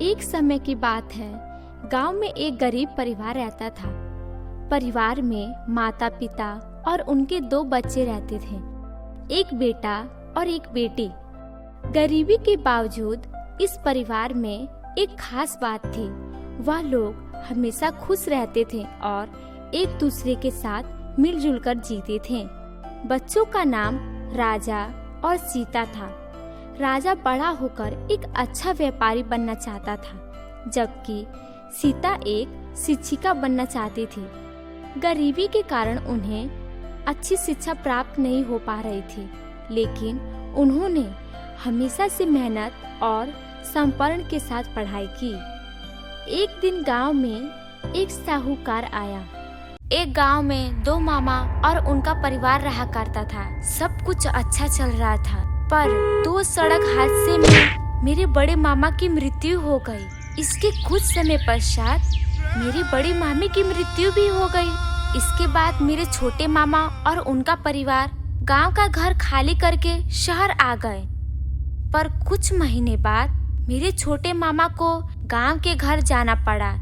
एक समय की बात है, गांव में एक गरीब परिवार रहता था। परिवार में माता पिता और उनके 2 बच्चे रहते थे, एक बेटा और एक बेटी। गरीबी के बावजूद इस परिवार में एक खास बात थी। वह लोग हमेशा खुश रहते थे और एक दूसरे के साथ मिलजुल कर जीते थे। बच्चों का नाम राजा और सीता था। राजा बड़ा होकर एक अच्छा व्यापारी बनना चाहता था, जबकि सीता एक शिक्षिका बनना चाहती थी। गरीबी के कारण उन्हें अच्छी शिक्षा प्राप्त नहीं हो पा रही थी, लेकिन उन्होंने हमेशा से मेहनत और समर्पण के साथ पढ़ाई की। एक दिन गांव में एक साहूकार आया। एक गांव में 2 मामा और उनका परिवार रहा करता था। सब कुछ अच्छा चल रहा था, पर 2 सड़क हादसे में मेरे बड़े मामा की मृत्यु हो गई। इसके कुछ समय पश्चात मेरी बड़ी मामी की मृत्यु भी हो गई। इसके बाद मेरे छोटे मामा और उनका परिवार गांव का घर खाली करके शहर आ गए। पर कुछ महीने बाद मेरे छोटे मामा को गांव के घर जाना पड़ा,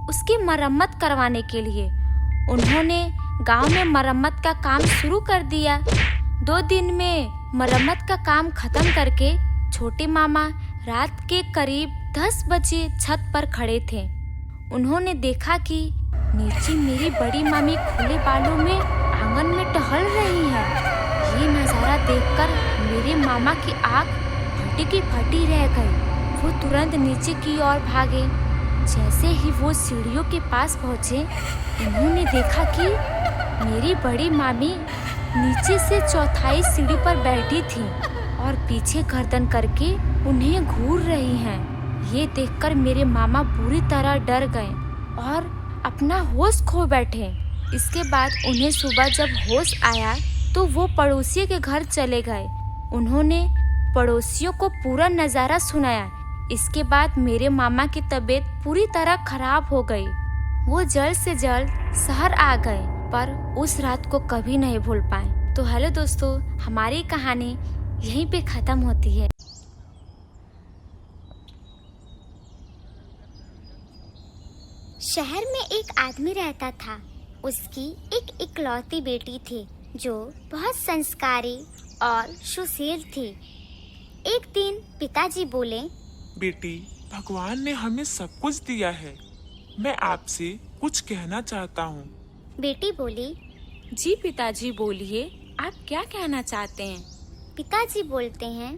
उसकी मरम्मत करवाने के लिए। उन्होंने गांव में मरम्मत का काम शुरू कर दिया। 2 दिन में मरम्मत का काम खत्म करके छोटे मामा रात के करीब 10 बजे छत पर खड़े थे। उन्होंने देखा कि नीचे मेरी बड़ी मामी खुले बालों में आंगन में टहल रही है। ये नजारा देखकर मेरे मामा की आंख फटी की फटी रह गई। वो तुरंत नीचे की ओर भागे। जैसे ही वो सीढ़ियों के पास पहुंचे, उन्होंने देखा कि मेरी बड़ी मामी नीचे से 4थी सीढ़ी पर बैठी थी और पीछे गर्दन करके उन्हें घूर रही हैं। ये देखकर मेरे मामा बुरी तरह डर गए और अपना होश खो बैठे। इसके बाद उन्हें सुबह जब होश आया तो वो पड़ोसी के घर चले गए। उन्होंने पड़ोसियों को पूरा नज़ारा सुनाया। इसके बाद मेरे मामा की तबीयत पूरी तरह खराब हो गई। वो जल्द से जल्द शहर आ गए, पर उस रात को कभी नहीं भूल पाए। तो हेलो दोस्तों, हमारी कहानी यहीं पे खत्म होती है। शहर में एक आदमी रहता था। उसकी एक इकलौती बेटी थी जो बहुत संस्कारी और सुशील थी। एक दिन पिताजी बोले, बेटी, भगवान ने हमें सब कुछ दिया है। मैं आपसे कुछ कहना चाहता हूँ। बेटी बोली, जी पिताजी बोलिए, आप क्या कहना चाहते हैं? पिताजी बोलते हैं,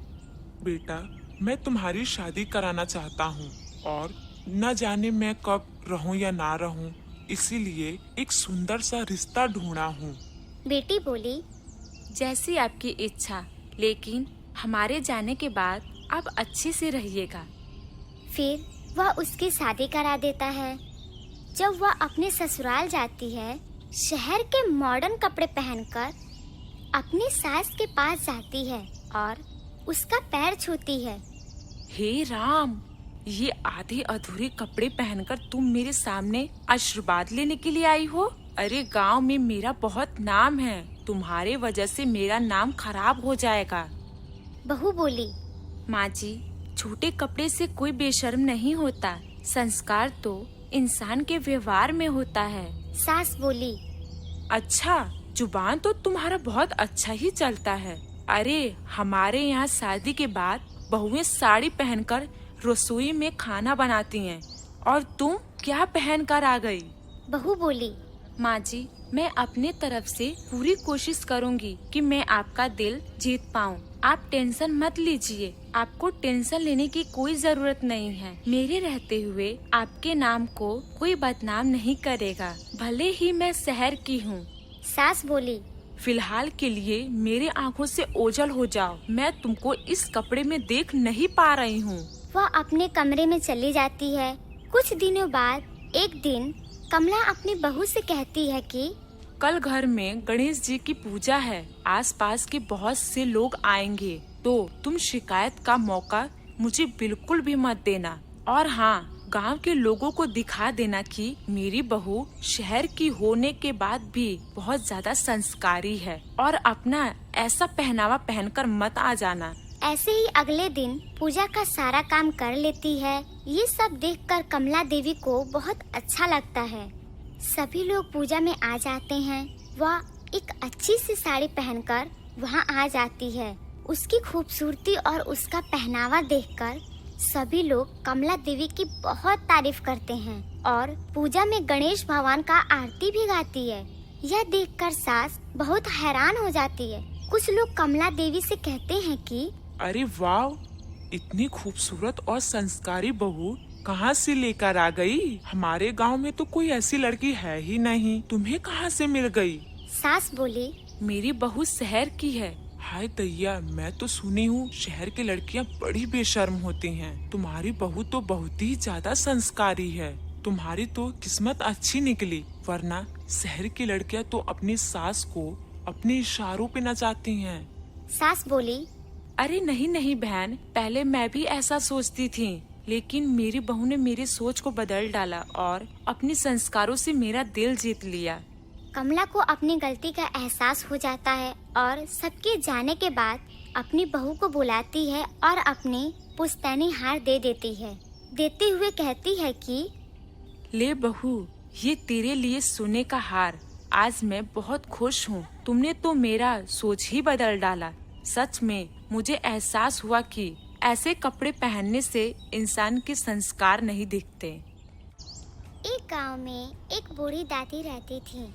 बेटा, मैं तुम्हारी शादी कराना चाहता हूँ और न जाने मैं कब रहूँ या ना रहूँ, इसीलिए एक सुंदर सा रिश्ता ढूंढा हूँ। बेटी बोली, जैसी आपकी इच्छा, लेकिन हमारे जाने के बाद आप अच्छे से रहिएगा। फिर वह उसकी शादी करा देता है। जब वह अपने ससुराल जाती है, शहर के मॉडर्न कपड़े पहनकर अपनी सास के पास जाती है और उसका पैर छूती है। हे राम, ये आधे अधूरे कपड़े पहनकर तुम मेरे सामने आशीर्वाद लेने के लिए आई हो? अरे गांव में मेरा बहुत नाम है, तुम्हारे वजह से मेरा नाम खराब हो जाएगा। बहू बोली, माँ जी, छोटे कपड़े से कोई बेशर्म नहीं होता। संस्कार तो इंसान के व्यवहार में होता है। सास बोली, अच्छा, जुबान तो तुम्हारा बहुत अच्छा ही चलता है। अरे हमारे यहाँ शादी के बाद बहुएं साड़ी पहनकर रसोई में खाना बनाती हैं, और तुम क्या पहनकर आ गई? बहू बोली, माँ जी, मैं अपने तरफ से पूरी कोशिश करूँगी कि मैं आपका दिल जीत पाऊँ। आप टेंशन मत लीजिए, आपको टेंशन लेने की कोई जरूरत नहीं है। मेरे रहते हुए आपके नाम को कोई बदनाम नहीं करेगा, भले ही मैं शहर की हूँ। सास बोली, फिलहाल के लिए मेरे आँखों से ओझल हो जाओ, मैं तुमको इस कपड़े में देख नहीं पा रही हूँ। वह अपने कमरे में चली जाती है। कुछ दिनों बाद एक दिन कमला अपनी बहू से कहती है कि कल घर में गणेश जी की पूजा है, आसपास के बहुत से लोग आएंगे, तो तुम शिकायत का मौका मुझे बिल्कुल भी मत देना। और हाँ, गांव के लोगों को दिखा देना कि मेरी बहू शहर की होने के बाद भी बहुत ज्यादा संस्कारी है, और अपना ऐसा पहनावा पहनकर मत आ जाना ऐसे ही अगले दिन पूजा का सारा काम कर लेती है। ये सब देखकर कमला देवी को बहुत अच्छा लगता है। सभी लोग पूजा में आ जाते हैं। वह एक अच्छी सी साड़ी पहनकर वहाँ आ जाती है। उसकी खूबसूरती और उसका पहनावा देखकर सभी लोग कमला देवी की बहुत तारीफ करते हैं और पूजा में गणेश भगवान का आरती भी गाती है। यह देखकर सास बहुत हैरान हो जाती है। कुछ लोग कमला देवी से कहते हैं कि अरे वाह, इतनी खूबसूरत और संस्कारी बहू कहाँ से लेकर आ गई? हमारे गांव में तो कोई ऐसी लड़की है ही नहीं, तुम्हें कहाँ से मिल गई? सास बोली, मेरी बहू शहर की है। हाय दैया, मैं तो सुनी हूँ शहर की लड़कियाँ बड़ी बेशर्म होती हैं। तुम्हारी बहू तो बहुत ही ज्यादा संस्कारी है। तुम्हारी तो किस्मत अच्छी निकली, वरना शहर की लड़कियाँ तो अपनी सास को अपने इशारों पे नचाती हैं। सास बोली, अरे नहीं नहीं बहन, पहले मैं भी ऐसा सोचती थी, लेकिन मेरी बहू ने मेरी सोच को बदल डाला और अपने संस्कारों से मेरा दिल जीत लिया। कमला को अपनी गलती का एहसास हो जाता है और सबके जाने के बाद अपनी बहू को बुलाती है और अपनी पुश्तैनी हार दे देती है। देते हुए कहती है कि ले बहू, ये तेरे लिए सोने का हार। आज मैं बहुत खुश हूँ। तुमने तो मेरा सोच ही बदल डाला। सच में मुझे एहसास हुआ कि ऐसे कपड़े पहनने से इंसान के संस्कार नहीं दिखते। एक गांव में एक बूढ़ी दादी रहती थी।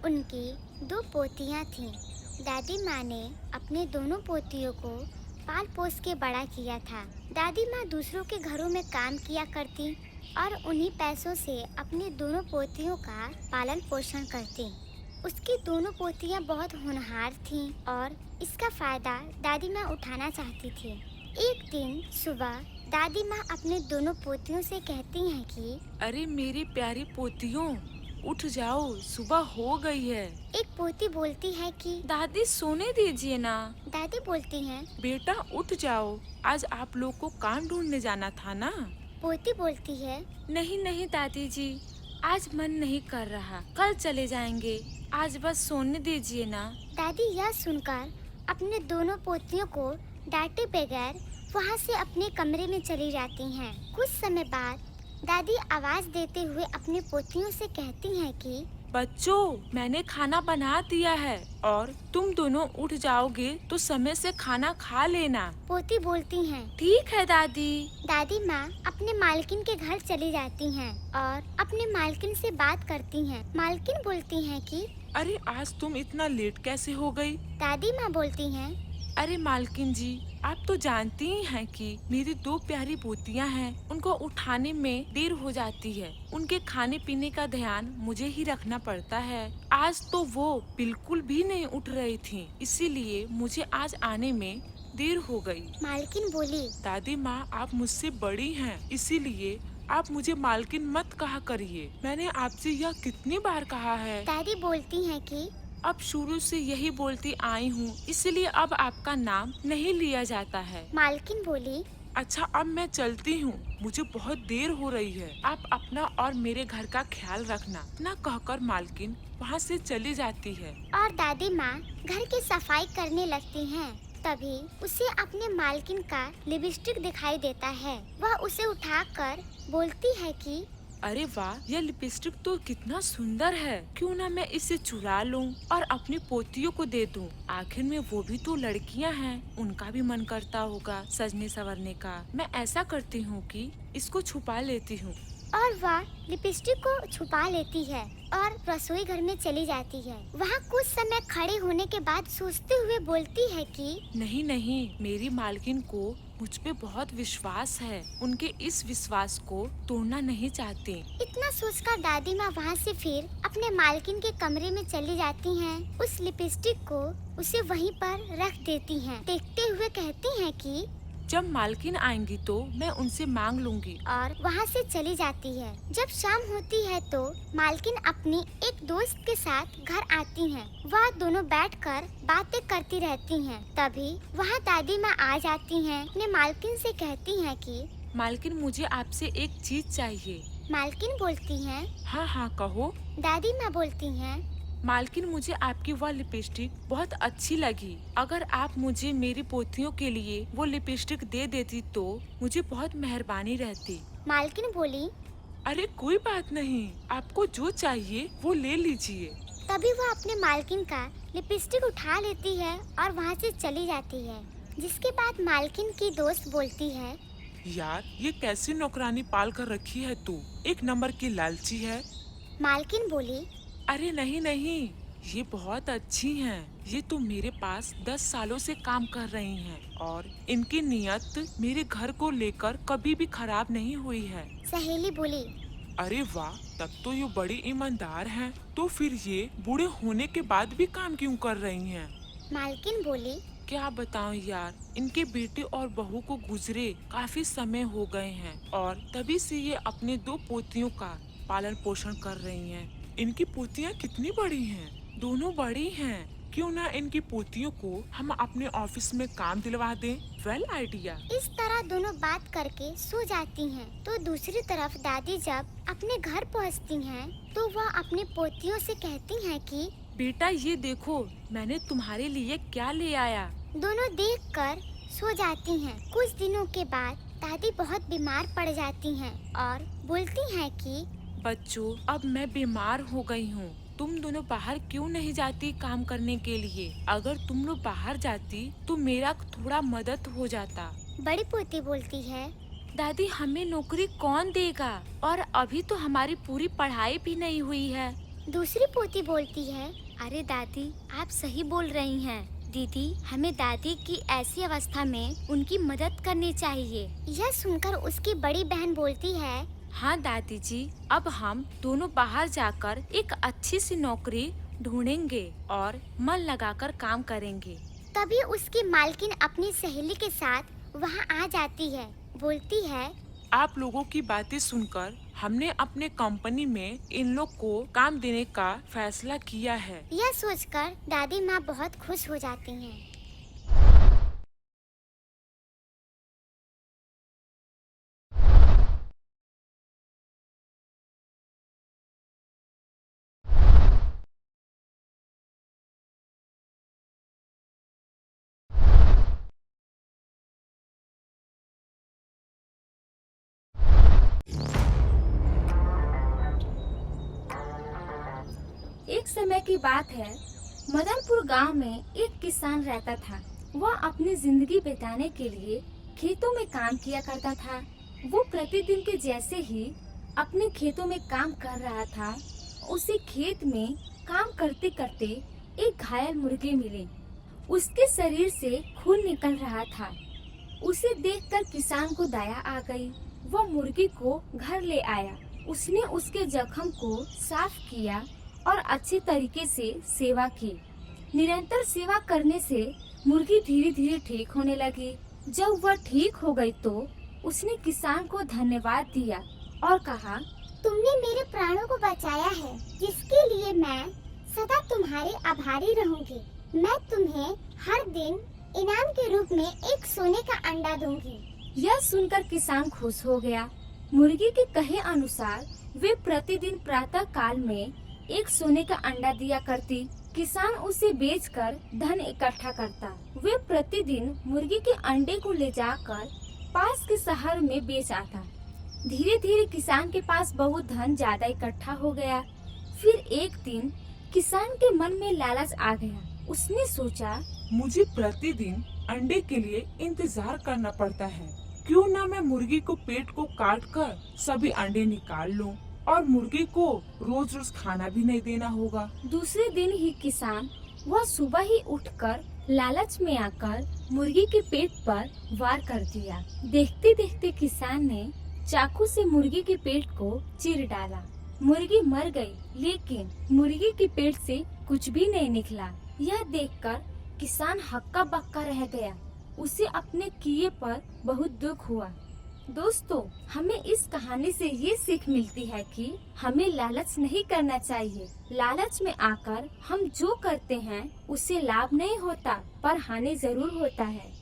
उनकी 2 पोतियां थीं। दादी माँ ने अपने दोनों पोतियों को पाल पोस के बड़ा किया था। दादी माँ दूसरों के घरों में काम किया करती और उन्हीं पैसों से अपनी दोनों पोतियों का पालन पोषण करती। उसकी दोनों पोतियां बहुत होनहार थीं और इसका फायदा दादी माँ उठाना चाहती थी। एक दिन सुबह दादी माँ अपने दोनों पोतियों से कहती हैं कि अरे मेरी प्यारी पोतियों, उठ जाओ, सुबह हो गई है। एक पोती बोलती है कि दादी सोने दीजिए ना। दादी बोलती हैं, बेटा उठ जाओ, आज आप लोग को काम ढूंढने जाना था ना। पोती बोलती है, नहीं नहीं दादी जी, आज मन नहीं कर रहा, कल चले जाएंगे, आज बस सोने दीजिए ना। दादी यह सुनकर अपने दोनों पोतियों को डांटे बगैर वहाँ से अपने कमरे में चली जाती हैं। कुछ समय बाद दादी आवाज देते हुए अपनी पोतियों से कहती हैं कि बच्चों, मैंने खाना बना दिया है और तुम दोनों उठ जाओगे तो समय से खाना खा लेना। पोती बोलती हैं, ठीक है दादी। दादी माँ अपने मालकिन के घर चली जाती हैं और अपने मालकिन से बात करती हैं। मालकिन बोलती हैं कि अरे आज तुम इतना लेट कैसे हो गई? दादी माँ बोलती हैं, अरे मालकिन जी, आप तो जानती ही हैं कि मेरी 2 प्यारी पोतियां हैं। उनको उठाने में देर हो जाती है। उनके खाने पीने का ध्यान मुझे ही रखना पड़ता है। आज तो वो बिल्कुल भी नहीं उठ रही थीं, इसीलिए मुझे आज आने में देर हो गई। मालकिन बोली, दादी माँ, आप मुझसे बड़ी हैं, इसीलिए आप मुझे मालकिन मत कहा करिए। मैंने आपसे यह कितनी बार कहा है। दादी बोलती हैं कि अब शुरू से यही बोलती आई हूँ, इसलिए अब आपका नाम नहीं लिया जाता है। मालकिन बोली, अच्छा अब मैं चलती हूँ, मुझे बहुत देर हो रही है। आप अपना और मेरे घर का ख्याल रखना। इतना कहकर मालकिन वहाँ से चली जाती है। और दादी माँ घर की सफाई करने लगती हैं। तभी उसे अपने मालकिन का लिपस्टिक दिखाई देता है। वह उसे उठाकर बोलती है कि अरे वाह, यह लिपस्टिक तो कितना सुंदर है। क्यों ना मैं इसे चुरा लूं और अपनी पोतियों को दे दूं। आखिर में वो भी तो लड़कियां हैं, उनका भी मन करता होगा सजने संवरने का। मैं ऐसा करती हूँ कि इसको छुपा लेती हूँ। और वह लिपस्टिक को छुपा लेती है और रसोई घर में चली जाती है। वहाँ कुछ समय खड़े होने के बाद सोचते हुए बोलती है कि नहीं नहीं, मेरी मालकिन को मुझ पे बहुत विश्वास है। उनके इस विश्वास को तोड़ना नहीं चाहती। इतना सोचकर दादी माँ वहाँ से फिर अपने मालकिन के कमरे में चली जाती हैं। उस लिपस्टिक को उसे वहीं पर रख देती हैं। देखते हुए कहती हैं कि जब मालकिन आएंगी तो मैं उनसे मांग लूंगी। और वहाँ से चली जाती है। जब शाम होती है तो मालकिन अपनी एक दोस्त के साथ घर आती हैं। वह दोनों बैठकर बातें करती रहती हैं। तभी वहाँ दादी माँ आ जाती हैं। अपने मालकिन से कहती हैं कि मालकिन, मुझे आपसे एक चीज चाहिए। मालकिन बोलती हैं, हाँ हाँ कहो। दादी माँ बोलती हैं, मालकिन, मुझे आपकी वह लिपस्टिक बहुत अच्छी लगी। अगर आप मुझे मेरी पोतियों के लिए वो लिपस्टिक दे देती तो मुझे बहुत मेहरबानी रहती। मालकिन बोली। अरे कोई बात नहीं, आपको जो चाहिए वो ले लीजिए। तभी वह अपने मालकिन का लिपस्टिक उठा लेती है और वहाँ से चली जाती है। जिसके बाद मालकिन की दोस्त बोलती है, यार ये कैसी नौकरानी पाल कर रखी है तू, एक नंबर की लालची है। मालकिन बोली, अरे नहीं नहीं, ये बहुत अच्छी हैं। ये तो मेरे पास 10 सालों से काम कर रही हैं और इनकी नियत मेरे घर को लेकर कभी भी खराब नहीं हुई है। सहेली बोली, अरे वाह, तब तो ये बड़ी ईमानदार हैं। तो फिर ये बूढ़े होने के बाद भी काम क्यों कर रही हैं? मालकिन बोली, क्या बताऊं यार, इनके बेटे और बहू को गुजरे काफी समय हो गए हैं और तभी से ये अपने 2 पोतियों का पालन पोषण कर रही हैं। इनकी पोतियां कितनी बड़ी हैं? दोनों बड़ी हैं। क्यों ना इनकी पोतियों को हम अपने ऑफिस में काम दिलवा दें? Well idea. इस तरह दोनों बात करके सो जाती हैं। तो दूसरी तरफ दादी जब अपने घर पहुंचती हैं, तो वह अपने पोतियों से कहती हैं कि बेटा ये देखो, मैंने तुम्हारे लिए क्या ले आया। दोनों देखकर सो जाती हैं। कुछ दिनों के बाद दादी बहुत बीमार पड़ जाती हैं और बोलती हैं कि बच्चों, अब मैं बीमार हो गई हूँ। तुम दोनों बाहर क्यों नहीं जाती काम करने के लिए? अगर तुम लोग बाहर जाती तो मेरा थोड़ा मदद हो जाता। बड़ी पोती बोलती है, दादी हमें नौकरी कौन देगा, और अभी तो हमारी पूरी पढ़ाई भी नहीं हुई है। दूसरी पोती बोलती है, अरे दादी, आप सही बोल रही हैं। दीदी, हमें दादी की ऐसी अवस्था में उनकी मदद करनी चाहिए। यह सुनकर उसकी बड़ी बहन बोलती है, हाँ दादी जी, अब हम दोनों बाहर जाकर एक अच्छी सी नौकरी ढूंढेंगे और मन लगाकर काम करेंगे। तभी उसकी मालकिन अपनी सहेली के साथ वहाँ आ जाती है। बोलती है, आप लोगों की बातें सुनकर हमने अपने कंपनी में इन लोग को काम देने का फैसला किया है। यह सोचकर दादी माँ बहुत खुश हो जाती हैं। एक समय की बात है, मदनपुर गांव में एक किसान रहता था। वह अपनी जिंदगी बिताने के लिए खेतों में काम किया करता था। वो प्रतिदिन के जैसे ही अपने खेतों में काम कर रहा था, उसे खेत में काम करते करते एक घायल मुर्गी मिली। उसके शरीर से खून निकल रहा था। उसे देखकर किसान को दया आ गई। वह मुर्गी को घर ले आया। उसने उसके जख्म को साफ किया और अच्छे तरीके से सेवा की। निरंतर सेवा करने से मुर्गी धीरे धीरे ठीक होने लगी। जब वह ठीक हो गई तो उसने किसान को धन्यवाद दिया और कहा, तुमने मेरे प्राणों को बचाया है, जिसके लिए मैं सदा तुम्हारी आभारी रहूंगी। मैं तुम्हें हर दिन इनाम के रूप में एक सोने का अंडा दूंगी। यह सुनकर किसान खुश हो गया। मुर्गी के कहे अनुसार वे प्रतिदिन प्रातः काल में एक सोने का अंडा दिया करती। किसान उसे बेचकर धन इकट्ठा करता। वे प्रतिदिन मुर्गी के अंडे को ले जाकर पास के शहर में बेच आता। धीरे धीरे किसान के पास बहुत धन ज्यादा इकट्ठा हो गया। फिर एक दिन किसान के मन में लालच आ गया। उसने सोचा, मुझे प्रतिदिन अंडे के लिए इंतजार करना पड़ता है। क्यों ना मैं मुर्गी को पेट को काट कर सभी अंडे निकाल लूं और मुर्गी को रोज रोज खाना भी नहीं देना होगा। दूसरे दिन ही किसान वह सुबह ही उठकर लालच में आकर मुर्गी के पेट पर वार कर दिया। देखते देखते किसान ने चाकू से मुर्गी के पेट को चीर डाला। मुर्गी मर गई, लेकिन मुर्गी के पेट से कुछ भी नहीं निकला। यह देखकर किसान हक्का बक्का रह गया। उसे अपने किए पर बहुत दुख हुआ। दोस्तों, हमें इस कहानी से ये सीख मिलती है कि हमें लालच नहीं करना चाहिए। लालच में आकर हम जो करते हैं उससे लाभ नहीं होता, पर हानि जरूर होता है।